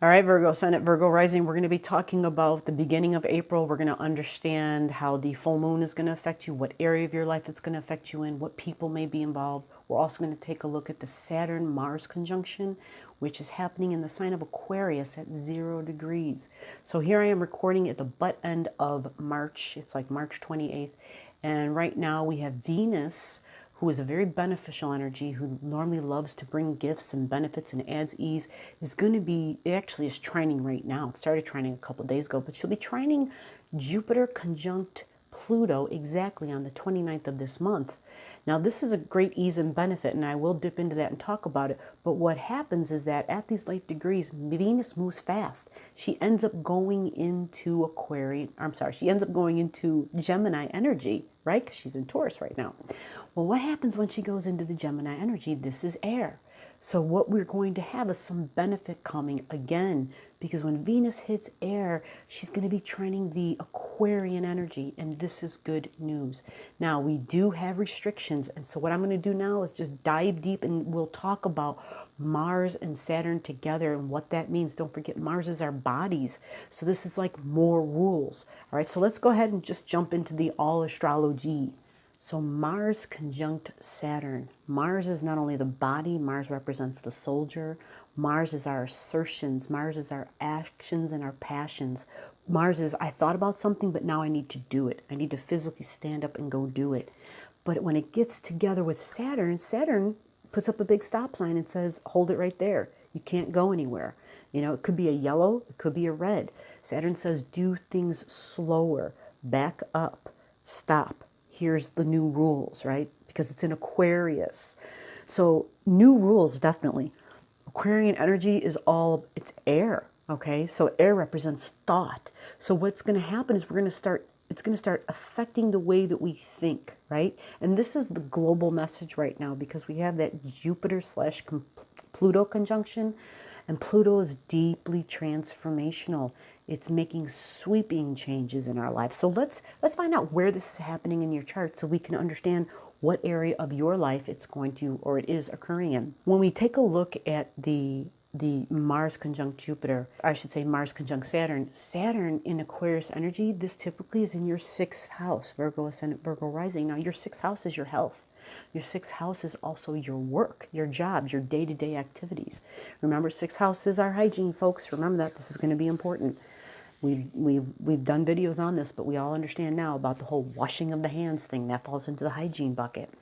All right, Virgo Ascendant, Virgo Rising, we're going to be talking about the beginning of April. We're going to understand how the full moon is going to affect you, what area of your life it's going to affect you in, what people may be involved. We're also going to take a look at the Saturn-Mars conjunction, which is happening in the sign of Aquarius at 0 degrees. So here I am recording at the butt end of March. It's like March 28th. And right now we have Venus, who is a very beneficial energy, who normally loves to bring gifts and benefits and adds ease, is going to be, it actually is trining right now. It started trining a couple of days ago, but she'll be trining Jupiter conjunct Pluto exactly on the 29th of this month. Now, this is a great ease and benefit, and I will dip into that and talk about it. But what happens is that at these late degrees, Venus moves fast. She ends up going into she ends up going into Gemini energy, right? Because she's in Taurus right now. Well, what happens when she goes into the Gemini energy? This is air. So what we're going to have is some benefit coming again, because when Venus hits air, she's going to be trining the Aquarian energy, and this is good news. Now, we do have restrictions, and so what I'm going to do now is just dive deep, and we'll talk about Mars and Saturn together and what that means. Don't forget, Mars is our bodies, so this is like more rules. All right, so let's go ahead and just jump into the all astrology. So Mars conjunct Saturn. Mars is not only the body, Mars represents the soldier. Mars is our assertions. Mars is our actions and our passions. Mars is, I thought about something, but now I need to do it. I need to physically stand up and go do it. But when it gets together with Saturn, Saturn puts up a big stop sign and says, hold it right there. You can't go anywhere. You know, it could be a yellow, it could be a red. Saturn says, do things slower, back up, stop. Here's the new rules, right? Because it's in Aquarius. So new rules, definitely. Aquarian energy is it's air, okay? So air represents thought. So what's going to happen is it's going to start affecting the way that we think, right? And this is the global message right now, because we have that Jupiter/Pluto conjunction, and Pluto is deeply transformational. It's making sweeping changes in our life. So let's find out where this is happening in your chart so we can understand what area of your life it's going to, or it is occurring in. When we take a look at the Mars conjunct Jupiter, I should say Mars conjunct Saturn. Saturn in Aquarius energy, this typically is in your 6th house, Virgo Ascendant, Virgo Rising. Now your 6th house is your health. Your 6th house is also your work, your job, your day-to-day activities. Remember, 6th house is our hygiene, folks. Remember that. This is going to be important. We've done videos on this, but we all understand now about the whole washing of the hands thing. That falls into the hygiene bucket.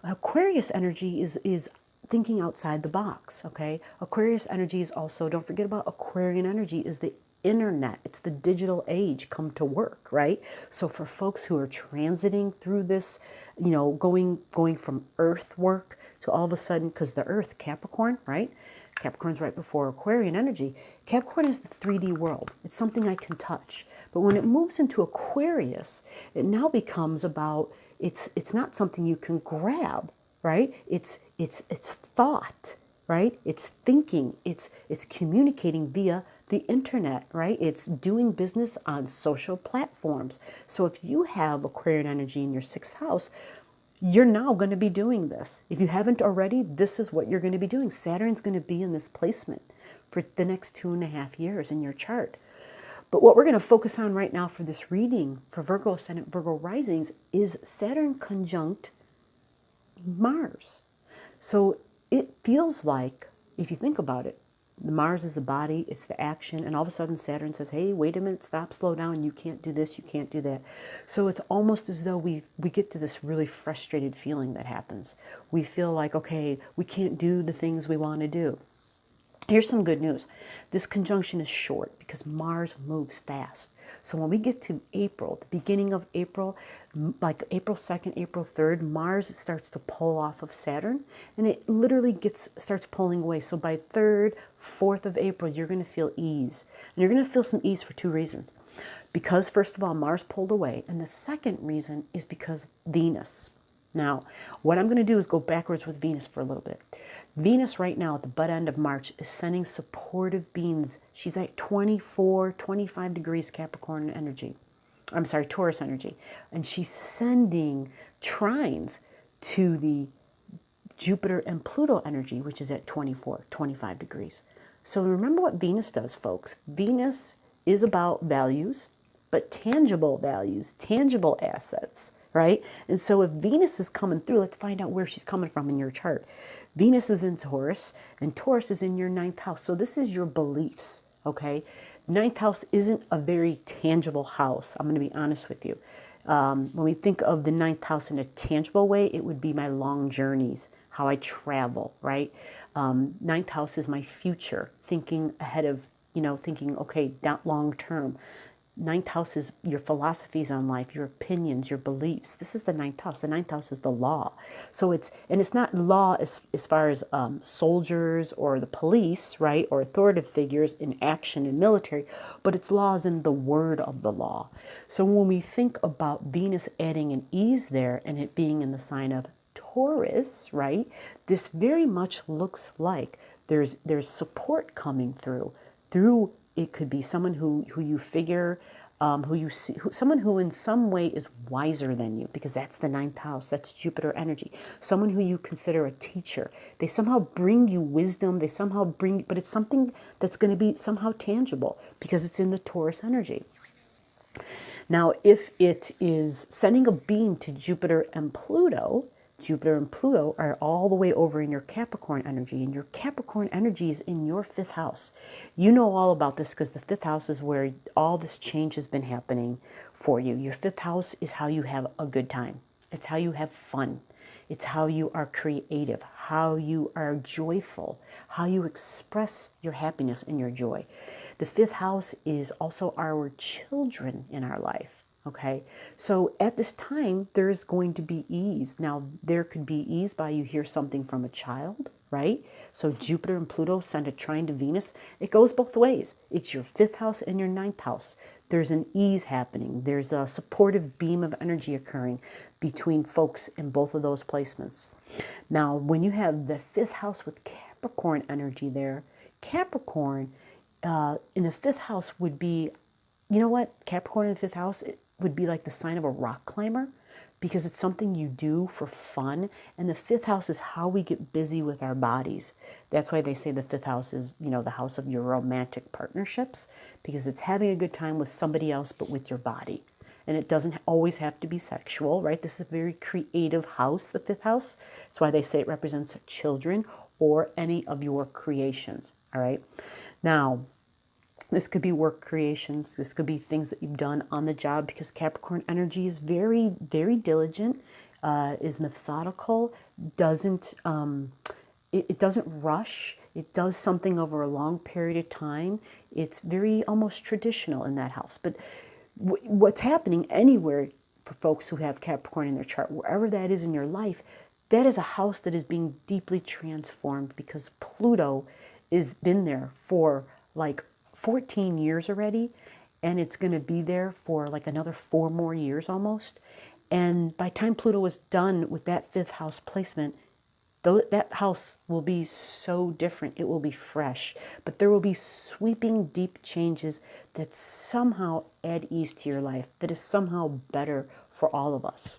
Aquarius energy is thinking outside the box, okay? Aquarius energy is also, don't forget about Aquarian energy, is the internet. It's the digital age come to work, right? So for folks who are transiting through this, you know, going from earth work to all of a sudden, because the earth, Capricorn, right? Capricorn's right before Aquarian energy. Capricorn is the 3D world. It's something I can touch. But when it moves into Aquarius, it now becomes about, it's not something you can grab, right? It's thought, right? It's thinking, it's communicating via the internet, right? It's doing business on social platforms. So if you have Aquarian energy in your 6th house, you're now going to be doing this. If you haven't already, this is what you're going to be doing. Saturn's going to be in this placement for the next 2.5 years in your chart. But what we're going to focus on right now for this reading for Virgo Ascendant, Virgo Risings is Saturn conjunct Mars. So it feels like, if you think about it, Mars is the body, it's the action, and all of a sudden Saturn says, hey, wait a minute, stop, slow down, you can't do this, you can't do that. So it's almost as though we get to this really frustrated feeling that happens. We feel like, okay, we can't do the things we want to do. Here's some good news. This conjunction is short because Mars moves fast. So when we get to April, the beginning of April, like April 2nd, April 3rd, Mars starts to pull off of Saturn, and it literally starts pulling away. So by 3rd, 4th of April, you're going to feel ease. And you're going to feel some ease for 2 reasons. Because, first of all, Mars pulled away. And the second reason is because Venus. Now, what I'm going to do is go backwards with Venus for a little bit. Venus right now at the butt end of March is sending supportive beams. She's at 24, 25 degrees Capricorn energy. I'm sorry, Taurus energy. And she's sending trines to the Jupiter and Pluto energy, which is at 24, 25 degrees. So remember what Venus does, folks. Venus is about values, but tangible values, tangible assets, right? And so if Venus is coming through, let's find out where she's coming from in your chart. Venus is in Taurus, and Taurus is in your ninth house. So this is your beliefs, okay? Ninth house isn't a very tangible house. I'm going to be honest with you. When we think of the ninth house in a tangible way, it would be my long journeys, how I travel, right? Ninth house is my future, thinking ahead of, thinking, okay, down long term. Ninth house is your philosophies on life, your opinions, your beliefs. This is the ninth house. The ninth house is the law. So it's not law as far as soldiers or the police, right? Or authoritative figures in action in military, but it's laws in the word of the law. So when we think about Venus adding an ease there and it being in the sign of Taurus, right? This very much looks like there's support coming through it could be someone who you figure, who you see, someone who in some way is wiser than you, because that's the ninth house, that's Jupiter energy. Someone who you consider a teacher. They somehow bring you wisdom, but it's something that's going to be somehow tangible because it's in the Taurus energy. Now, if it is sending a beam to Jupiter and Pluto are all the way over in your Capricorn energy, and your Capricorn energy is in your fifth house. You know all about this because the fifth house is where all this change has been happening for you. Your fifth house is how you have a good time. It's how you have fun. It's how you are creative, how you are joyful, how you express your happiness and your joy. The fifth house is also our children in our life. Okay, so at this time, there's going to be ease. Now, there could be ease by you hear something from a child, right? So Jupiter and Pluto send a trine to Venus. It goes both ways. It's your fifth house and your ninth house. There's an ease happening. There's a supportive beam of energy occurring between folks in both of those placements. Now, when you have the fifth house with Capricorn energy there, Capricorn in the fifth house would be, you know what? Capricorn in the fifth house, it would be like the sign of a rock climber because it's something you do for fun. And the fifth house is how we get busy with our bodies. That's why they say the fifth house is, the house of your romantic partnerships, because it's having a good time with somebody else, but with your body. And it doesn't always have to be sexual, right? This is a very creative house, the fifth house. That's why they say it represents children or any of your creations, all right? Now, this could be work creations. This could be things that you've done on the job, because Capricorn energy is very, very diligent, is methodical, it doesn't rush. It does something over a long period of time. It's very almost traditional in that house. But what's happening anywhere for folks who have Capricorn in their chart, wherever that is in your life, that is a house that is being deeply transformed because Pluto has been there for like 14 years already, and it's going to be there for like another 4 more years almost. And by the time Pluto was done with that fifth house placement, that house will be so different. It will be fresh, but there will be sweeping deep changes that somehow add ease to your life, that is somehow better for all of us.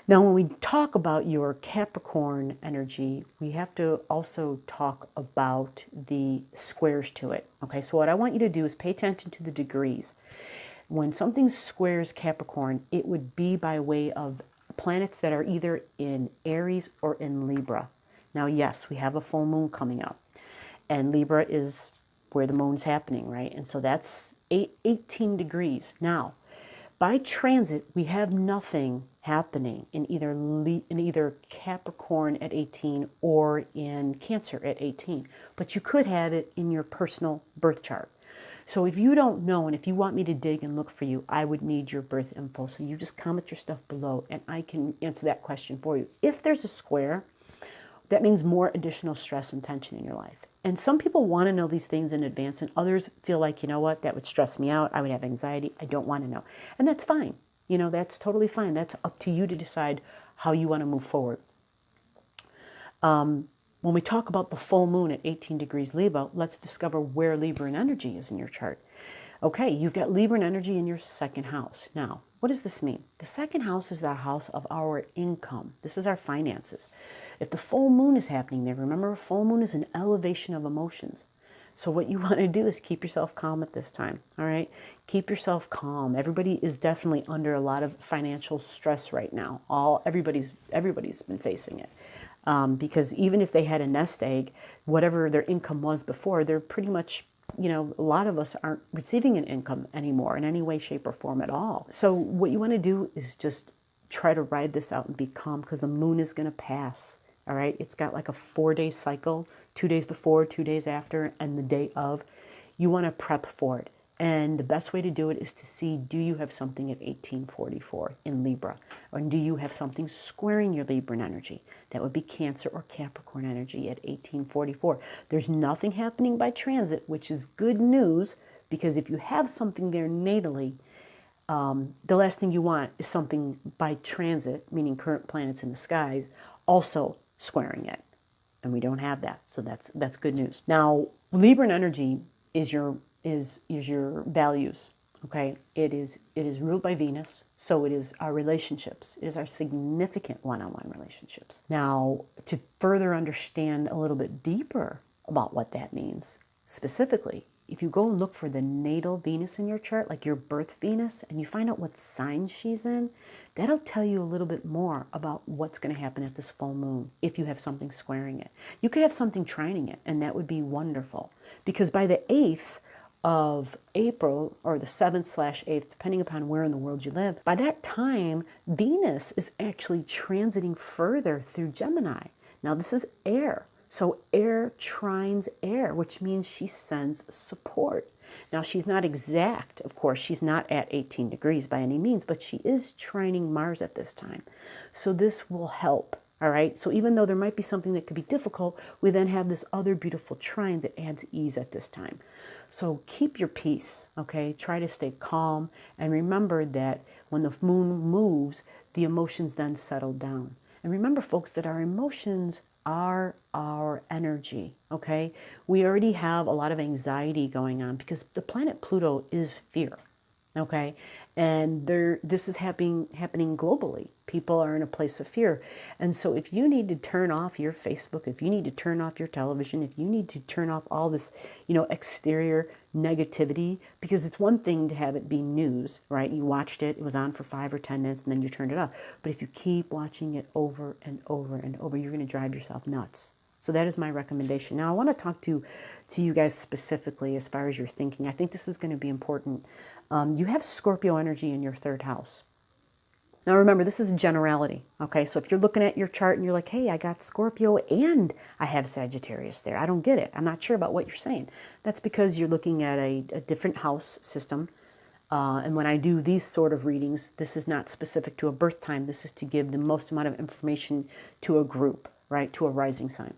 Now, when we talk about your Capricorn energy, we have to also talk about the squares to it. Okay, so what I want you to do is pay attention to the degrees. When something squares Capricorn, it would be by way of planets that are either in Aries or in Libra. Now, yes, we have a full moon coming up, and Libra is where the moon's happening, right? And so that's 18 degrees. Now, by transit, we have nothing happening in either Capricorn at 18 or in Cancer at 18. But you could have it in your personal birth chart. So if you don't know, and if you want me to dig and look for you, I would need your birth info. So you just comment your stuff below, and I can answer that question for you. If there's a square, that means more additional stress and tension in your life. And some people want to know these things in advance, and others feel like, you know what, that would stress me out. I would have anxiety. I don't want to know. And that's fine. That's totally fine. That's up to you to decide how you want to move forward. When we talk about the full moon at 18 degrees Libra, let's discover where Libran energy is in your chart. Okay, you've got Libran energy in your second house. Now, what does this mean? The second house is the house of our income. This is our finances. If the full moon is happening there, remember, a full moon is an elevation of emotions. So what you want to do is keep yourself calm at this time, all right? Keep yourself calm. Everybody is definitely under a lot of financial stress right now. Everybody's been facing it. Because even if they had a nest egg, whatever their income was before, they're pretty much, a lot of us aren't receiving an income anymore in any way, shape, or form at all. So what you want to do is just try to ride this out and be calm, because the moon is going to pass. All right, it's got like a 4-day cycle, 2 days before, 2 days after, and the day of. You want to prep for it. And the best way to do it is to see, do you have something at 1844 in Libra? Or do you have something squaring your Libran energy? That would be Cancer or Capricorn energy at 1844. There's nothing happening by transit, which is good news, because if you have something there natally, the last thing you want is something by transit, meaning current planets in the sky, also squaring it. And we don't have that, so that's good news. Now, Libran energy is your values, okay? It is ruled by Venus, so it is our relationships. It is our significant one-on-one relationships. Now, to further understand a little bit deeper about what that means, specifically, if you go and look for the natal Venus in your chart, like your birth Venus, and you find out what sign she's in, that'll tell you a little bit more about what's going to happen at this full moon if you have something squaring it. You could have something trining it, and that would be wonderful. Because by the 8th of April, or the 7th/8th, depending upon where in the world you live, by that time, Venus is actually transiting further through Gemini. Now, this is air. So air trines air, which means she sends support. Now, she's not exact, of course, she's not at 18 degrees by any means, but she is trining Mars at this time. So this will help, all right? So even though there might be something that could be difficult, we then have this other beautiful trine that adds ease at this time. So keep your peace, okay? Try to stay calm, and remember that when the moon moves, the emotions then settle down. And remember, folks, that our emotions are our energy, okay? We already have a lot of anxiety going on because the planet Pluto is fear, okay? And this is happening globally. People are in a place of fear. And so if you need to turn off your Facebook, if you need to turn off your television, if you need to turn off all this, exterior negativity, because it's one thing to have it be news, right? You watched it, it was on for 5 or 10 minutes, and then you turned it off. But if you keep watching it over and over and over, you're going to drive yourself nuts. So that is my recommendation. Now, I want to talk to you guys specifically as far as your thinking. I think this is going to be important. You have Scorpio energy in your 3rd house. Now remember, this is a generality, okay? So if you're looking at your chart and you're like, hey, I got Scorpio and I have Sagittarius there, I don't get it. I'm not sure about what you're saying. That's because you're looking at a different house system. And when I do these sort of readings, this is not specific to a birth time. This is to give the most amount of information to a group, right? To a rising sign.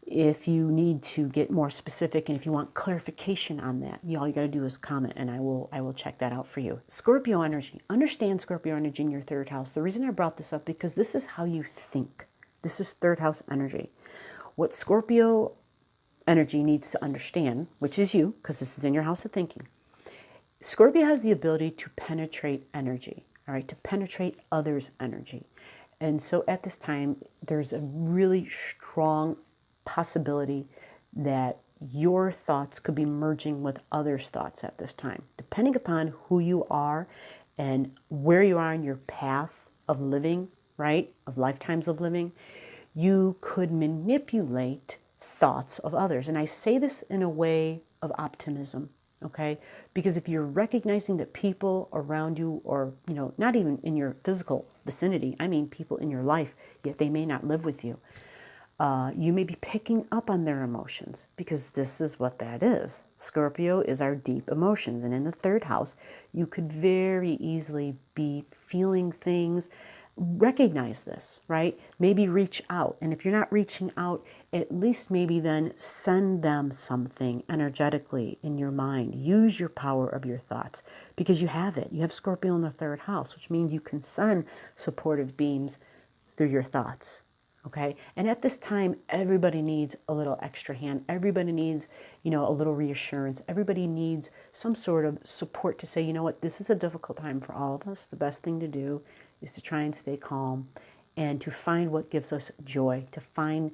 If you need to get more specific and if you want clarification on that, all you got to do is comment, and I will check that out for you. Scorpio energy. Understand Scorpio energy in your 3rd house. The reason I brought this up, because this is how you think. This is 3rd house energy. What Scorpio energy needs to understand, which is you, because this is in your house of thinking. Scorpio has the ability to penetrate energy, all right, to penetrate others' energy. And so at this time, there's a really strong possibility that your thoughts could be merging with others' thoughts at this time. Depending upon who you are and where you are in your path of living, right, of lifetimes of living, you could manipulate thoughts of others. And I say this in a way of optimism, okay? Because if you're recognizing that people around you, or, not even in your physical vicinity, I mean people in your life, yet they may not live with you, you may be picking up on their emotions, because this is what that is. Scorpio is our deep emotions. And in the 3rd house, you could very easily be feeling things. Recognize this, right? Maybe reach out. And if you're not reaching out, at least maybe then send them something energetically in your mind. Use your power of your thoughts, because you have it. You have Scorpio in the 3rd house, which means you can send supportive beams through your thoughts. Okay, and at this time, everybody needs a little extra hand. Everybody needs, a little reassurance. Everybody needs some sort of support to say, you know what, this is a difficult time for all of us. The best thing to do is to try and stay calm and to find what gives us joy, to find,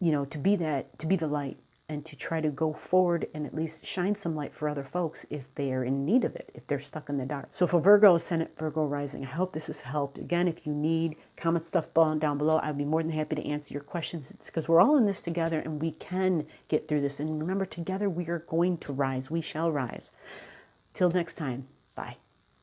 to be the light, and to try to go forward and at least shine some light for other folks if they are in need of it, if they're stuck in the dark. So for Virgo, Ascendant, Virgo rising, I hope this has helped. Again, if you need, comment stuff down below. I'd be more than happy to answer your questions. It's because we're all in this together and we can get through this. And remember, together we are going to rise. We shall rise. Till next time, bye.